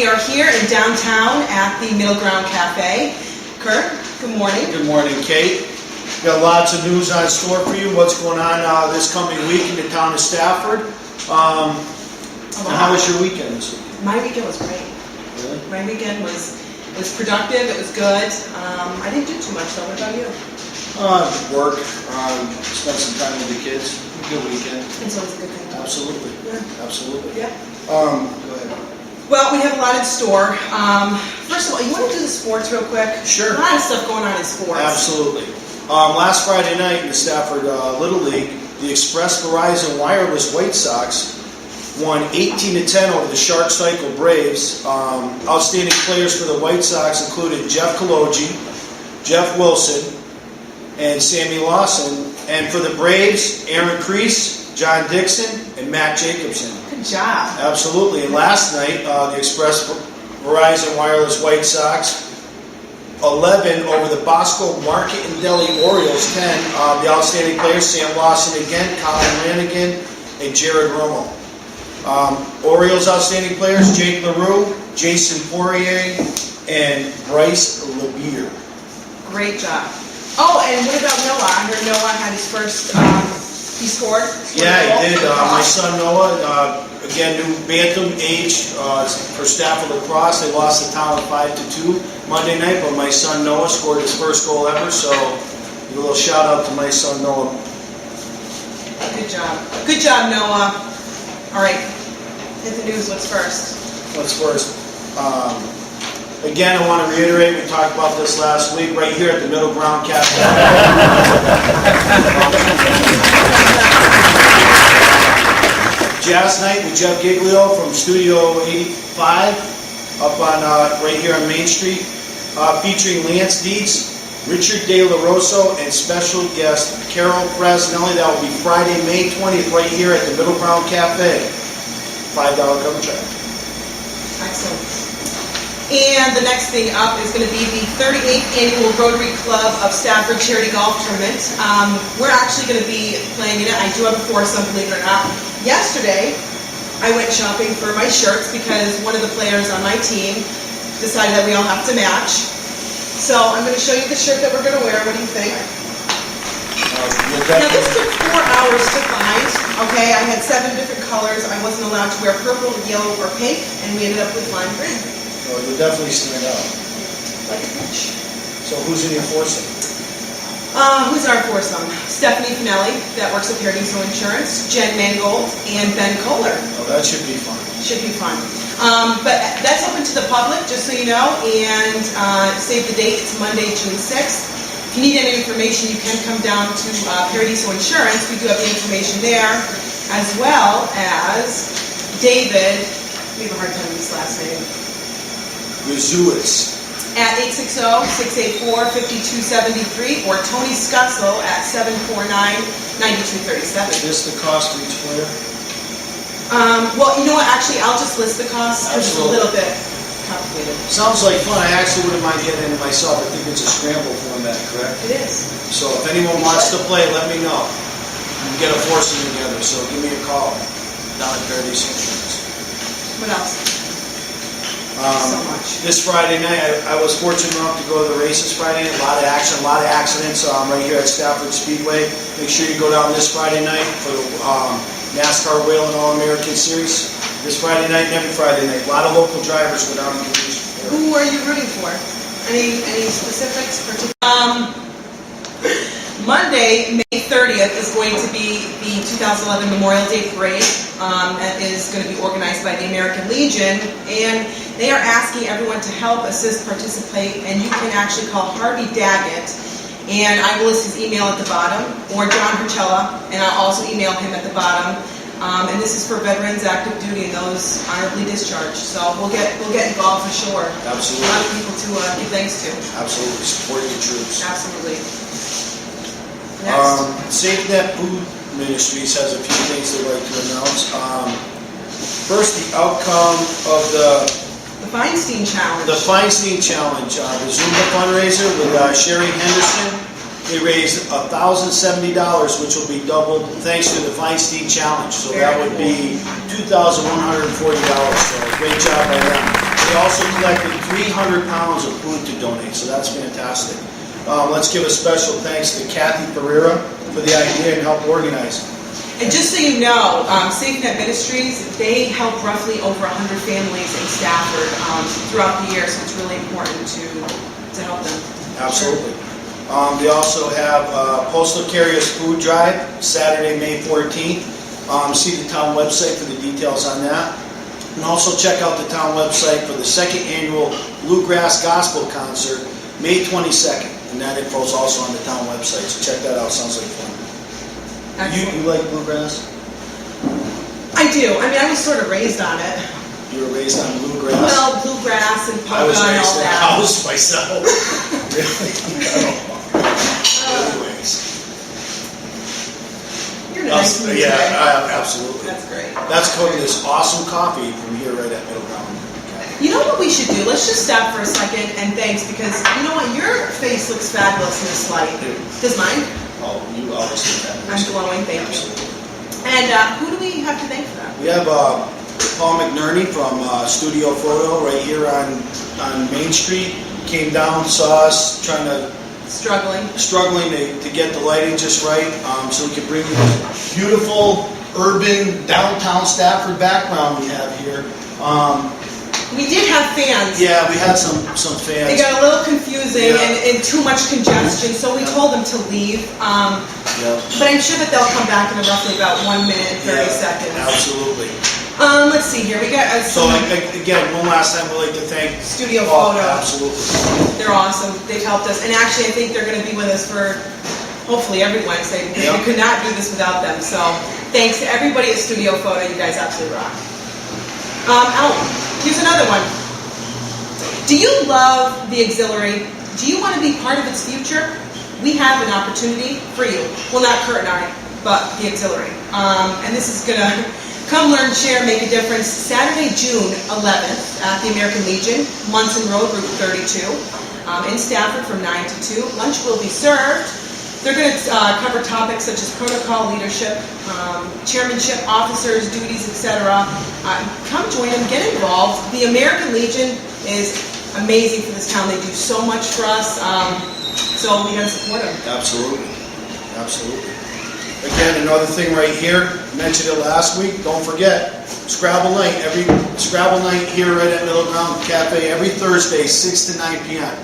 we are here in downtown at the Middle Ground Cafe. Kurt, good morning. Good morning, Kate. We got lots of news on store for you. What's going on this coming week in the town of Stafford? How was your weekend this week? My weekend was great. Really? My weekend was productive. It was good. I didn't do too much though. What about you? Work. Spent some time with the kids. Good weekend. It's always a good thing. Absolutely. Yeah. Absolutely. Yeah. Go ahead. Well, we have a lot in store. First of all, you want to do the sports real quick? Sure. A lot of stuff going on in sports. Absolutely. Last Friday night in the Stafford Little League, the Express Verizon Wireless White Sox won 18-10 over the Shark Cycle Braves. Outstanding players for the White Sox included Jeff Kaloji, Jeff Wilson, and Sammy Lawson. And for the Braves, Aaron Kreese, John Dixon, and Matt Jacobson. Good job. Absolutely. And last night, the Express Verizon Wireless White Sox 11 over the Bosco Market and Deli Orioles 10. The outstanding players, Sam Lawson again, Colin Ranigan, and Jared Romo. Orioles outstanding players, Jake LaRue, Jason Poirier, and Bryce LeBeer. Great job. Oh, and what about Noah? I heard Noah had his first, he scored. Yeah, he did. My son Noah, again, new bantam age for Stafford lacrosse. They lost the town 5-2 Monday night, but my son Noah scored his first goal ever, so give a little shout out to my son Noah. Good job. Good job, Noah. All right, hit the news. What's first? What's first? Again, I want to reiterate, we talked about this last week, right here at the Middle Ground Cafe. Jazz Night with Jeff Giglio from Studio 85, up on right here on Main Street, featuring Lance Dietz, Richard De La Rosa, and special guest Carol Frasnelli. That will be Friday, May 20th, right here at the Middle Ground Cafe. $5 cover charge. Excellent. And the next thing up is going to be the 38th Annual Rotary Club of Stafford Charity Golf Tournament. We're actually going to be playing in it. I do have a foursome, believe it or not. Yesterday, I went shopping for my shirts because one of the players on my team decided that we all have to match. So I'm going to show you the shirt that we're going to wear. What do you think? Now this took 4 hours to find. Okay, I had 7 different colors. I wasn't allowed to wear purple, yellow, or pink, and we ended up with lime green. Well, you'll definitely stand out. Like a peach. So who's in your foursome? Who's our foursome? Stephanie Finelli, that works at Paradiso Insurance, Jen Mangold, and Ben Kohler. Oh, that should be fun. Should be fun. But that's open to the public, just so you know, and save the date. It's Monday, June 6th. If you need any information, you can come down to Paradiso Insurance. We do have the information there, as well as David, we have a hard time with his last name, Rizuis. at 860-684-5273, or Tony Scussel at 749-9237. Is this the cost of each player? Well, you know what? Actually, I'll just list the costs because it's a little bit complicated. Sounds like fun. I actually wouldn't mind getting in myself. I think it's a scramble format, correct? It is. So if anyone wants to play, let me know. We can get a foursome together, so give me a call down at Paradiso Insurance. What else? So much. This Friday night, I was fortunate enough to go to the races Friday night. A lot of action, a lot of accidents right here at Stafford Speedway. Make sure you go down this Friday night for the NASCAR Whale and All-American Series. This Friday night and every Friday night. A lot of local drivers go down and compete. Who are you rooting for? Any specifics? Monday, May 30th, is going to be the 2011 Memorial Day Parade. That is going to be organized by the American Legion, and they are asking everyone to help, assist, participate, and you can actually call Harvey Daggett, and I will list his email at the bottom, or John Hercella, and I'll also email him at the bottom. And this is for veterans, active duty, and those honorably discharged. So we'll get involved for sure. Absolutely. A lot of people to give thanks to. Absolutely. Support your troops. Absolutely. Next. SafeNet Food Ministries has a few things they'd like to announce. First, the outcome of the Feinstein Challenge. The Feinstein Challenge, the Zumba fundraiser with Sherry Henderson. They raised $1,070, which will be doubled thanks to the Feinstein Challenge. So that would be $2,140. So great job by them. we also collected 300 pounds of food to donate, so that's fantastic. Let's give a special thanks to Kathy Pereira for the idea and help organize. And just so you know, SafeNet Ministries, they help roughly over 100 families in Stafford throughout the year, so it's really important to help them. Absolutely. They also have Postal Carriers Food Drive, Saturday, May 14th. See the town website for the details on that. And also check out the town website for the second annual Bluegrass Gospel Concert, May 22nd. And that info is also on the town website, so check that out. Sounds like fun. You like bluegrass? I do. I mean, I was sort of raised on it. You were raised on bluegrass? Well, bluegrass and polka and all that. I was raised in a house myself. Really? Anyways. You're nice. Yeah, absolutely. That's great. That's cooking this awesome coffee from here right at Middle Ground. You know what we should do? Let's just stop for a second and thanks, because you know what? Your face looks fabulous in this light. Does mine? Oh, you always do that. I'm glowing, thank you. And who do we have to thank for that? We have Paul McNerney from Studio Foto right here on Main Street. Came down, saw us struggling to get the lighting just right, so we could bring you the beautiful urban downtown Stafford background we have here. We did have fans. Yeah, we had some fans. They got a little confusing and too much congestion, so we told them to leave. But I'm sure that they'll come back in roughly about 1 minute and 30 seconds. Absolutely. Let's see here. We got so again, one last time we'd like to thank Studio Foto. Absolutely. They're awesome. They've helped us, and actually, I think they're going to be with us for hopefully every Wednesday, because we could not do this without them. So thanks to everybody at Studio Foto. You guys absolutely rock. Here's another one. Do you love the auxiliary? Do you want to be part of its future? We have an opportunity for you. Well, not Kurt and I, but the auxiliary. And this is going to come, learn, share, make a difference. Saturday, June 11th at the American Legion, Munson Road, Route 32, in Stafford from 9 to 2. Lunch will be served. They're going to cover topics such as protocol, leadership, chairmanship, officers, duties, etc. Come join them, get involved. The American Legion is amazing for this town. They do so much for us, so we got to support them. Absolutely. Absolutely. Again, another thing right here, mentioned it last week, don't forget, Scrabble night, every Scrabble night here right at Middle Ground Cafe, every Thursday, 6 to 9 p.m.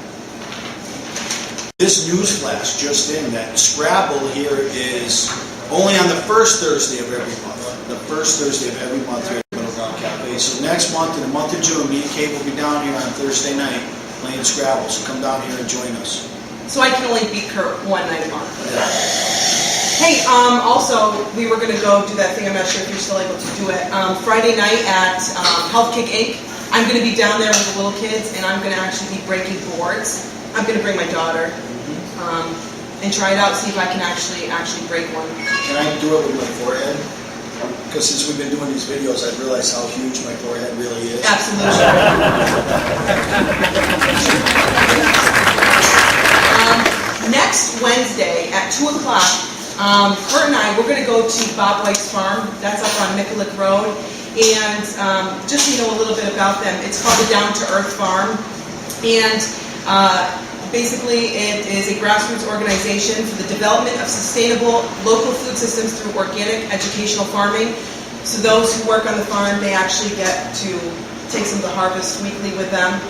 This news flash just in, that Scrabble here is only on the first Thursday of every month. The first Thursday of every month here at Middle Ground Cafe. So next month, in the month of June, me and Kate will be down here on Thursday night playing Scrabble. So come down here and join us. So I can only beat Kurt one night a month. Hey, also, we were going to go do that thing. I'm not sure if you're still able to do it. Friday night at Health Kick Inc. I'm going to be down there with the little kids, and I'm going to actually be breaking boards. I'm going to bring my daughter and try it out, see if I can actually break one. Can I do it with my forehead? Because since we've been doing these videos, I've realized how huge my forehead really is. Absolutely. Next Wednesday at 2 o'clock, Kurt and I, we're going to go to Bob White's farm. That's up on Nicollet Road. And just so you know a little bit about them, it's called the Down to Earth Farm. And basically, it is a grassroots organization for the development of sustainable local food systems through organic educational farming. So those who work on the farm, they actually get to take some of the harvest weekly with them.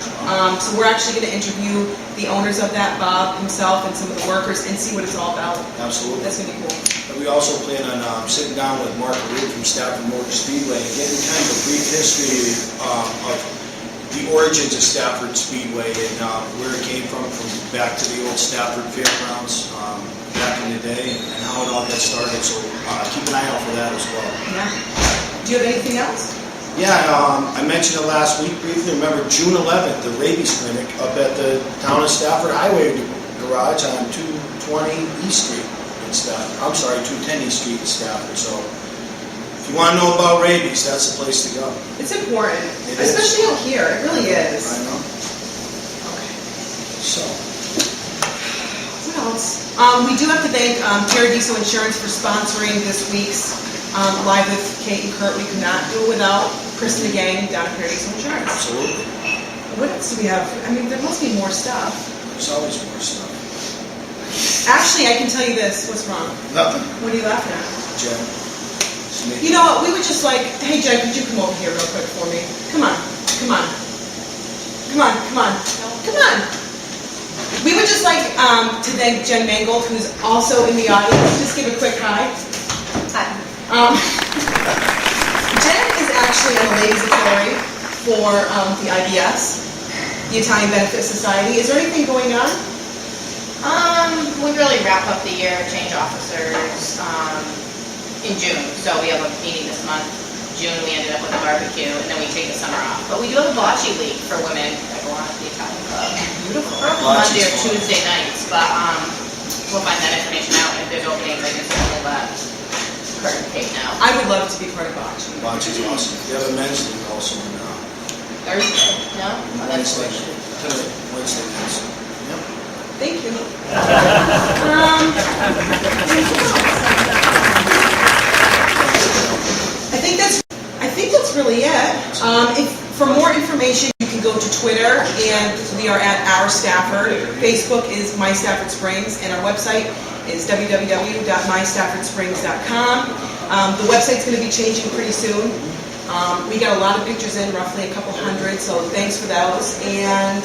So we're actually going to interview the owners of that, Bob himself, and some of the workers, and see what it's all about. Absolutely. That's going to be cool. We also plan on sitting down with Mark Reed from Stafford Motor Speedway and getting kind of a brief history of the origins of Stafford Speedway and where it came from back to the old Stafford Fairgrounds back in the day and how it all got started. So keep an eye out for that as well. Yeah. Do you have anything else? Yeah, I mentioned it last week briefly. Remember June 11th, the rabies clinic up at the Town of Stafford Highway Garage on 220 East Street in Stafford. I'm sorry, 210 East Street in Stafford. So if you want to know about rabies, that's the place to go. It's important, especially out here. It really is. I know. Okay. So. What else? We do have to thank Paradiso Insurance for sponsoring this week's Live with Kate and Kurt. We could not do it without Chris and the gang down at Paradiso Insurance. Absolutely. What else do we have? I mean, there must be more stuff. There's always more stuff. Actually, I can tell you this. What's wrong? Nothing. What are you laughing at? Jen. You know what? We would just like, hey Jen, could you come over here real quick for me? Come on. Come on. Come on. Come on. Come on. We would just like to thank Jen Mangold, who's also in the audience. Just give a quick hi. Hi. Jen is actually on the ladies auxiliary for the IBS, the Italian Benefit Society. Is there anything going on? We really wrap up the year, change officers in June. So we have a meeting this month. June we ended up with a barbecue, and then we take the summer off. But we do have a bocce league for women that go on at the Italian club. Beautiful. Monday or Tuesday nights, but we'll find that information out. If there's openings, I can certainly let Kurt and Kate know. I would love to be part of Bocce. Bocce's awesome. You have a men's league also now. Thursday? No? Oh, that's Wednesday. bullshit. Wednesday nights. Yep. Thank you. I think that's really it. For more information, you can go to Twitter, and we are at Our Stafford. Facebook is My Stafford Springs, and our website is www.mystaffordsprings.com. The website's going to be changing pretty soon. We got a lot of pictures in, roughly a couple hundred, so thanks for those. And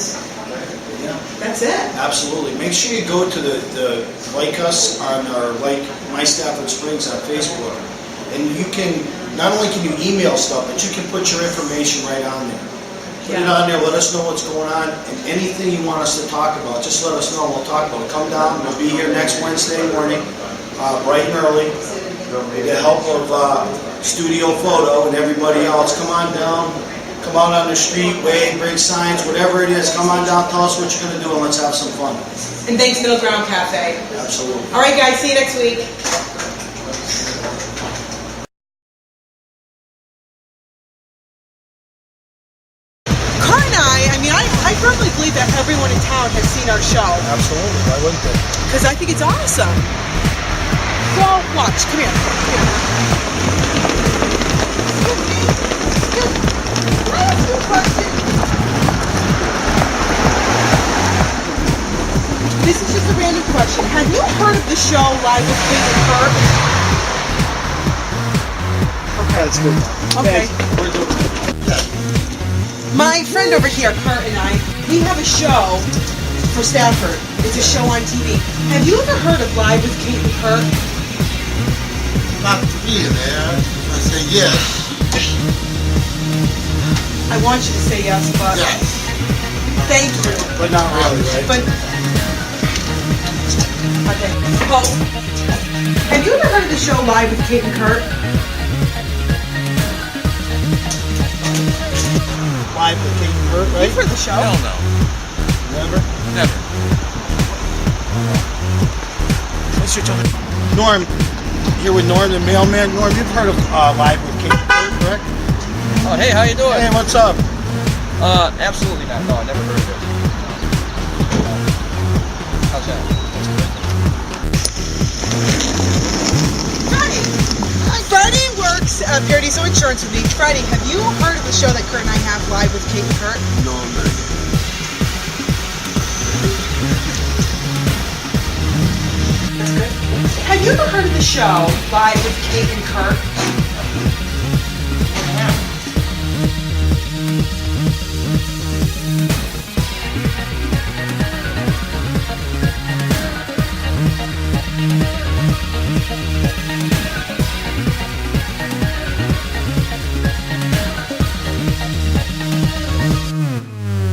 that's it. Absolutely. Make sure you go to the like us on our My Stafford Springs on Facebook, and you can not only can you email stuff, but you can put your information right on there. Put it on there. Let us know what's going on, and anything you want us to talk about, just let us know. We'll talk about it. Come down. We'll be here next Wednesday morning, bright and early. With the help of Studio Foto and everybody else, come on down. Come out on the street, wave, bring signs, whatever it is. Come on down, tell us what you're going to do, and let's have some fun. And thanks, Middle Ground Cafe. Absolutely. All right, guys, see you next week. Kurt and I firmly believe that everyone in town has seen our show. Absolutely. Why wouldn't they? Because I think it's awesome. So, watch. Come here. Can I ask you a question? This is just a random question. Have you heard of the show Live with Kate and Kurt? Okay. That's good. Okay. We're doing My friend over here, Kurt, and I, we have a show for Stafford. It's a show on TV. Have you ever heard of Live with Kate and Kurt? Not to be there. I say yes. I want you to say yes, but Yes. thank you. But not really, right? But okay. Well, have you ever heard of the show Live with Kate and Kurt? Live with Kate and Kurt, right? You've heard the show. Hell no. Remember? Never. What's your time? Norm. Here with Norm, the mailman. Norm, you've heard of Live with Kate and Kurt, correct? Oh, hey, how you doing? Hey, what's up? Absolutely not. No, I never heard of it. How's that? Friday. Friday works at Paradiso Insurance with me. Friday, have you heard of the show that Kurt and I have, Live with Kate and Kurt? No, man. That's good. Have you ever heard of the show Live with Kate and Kurt?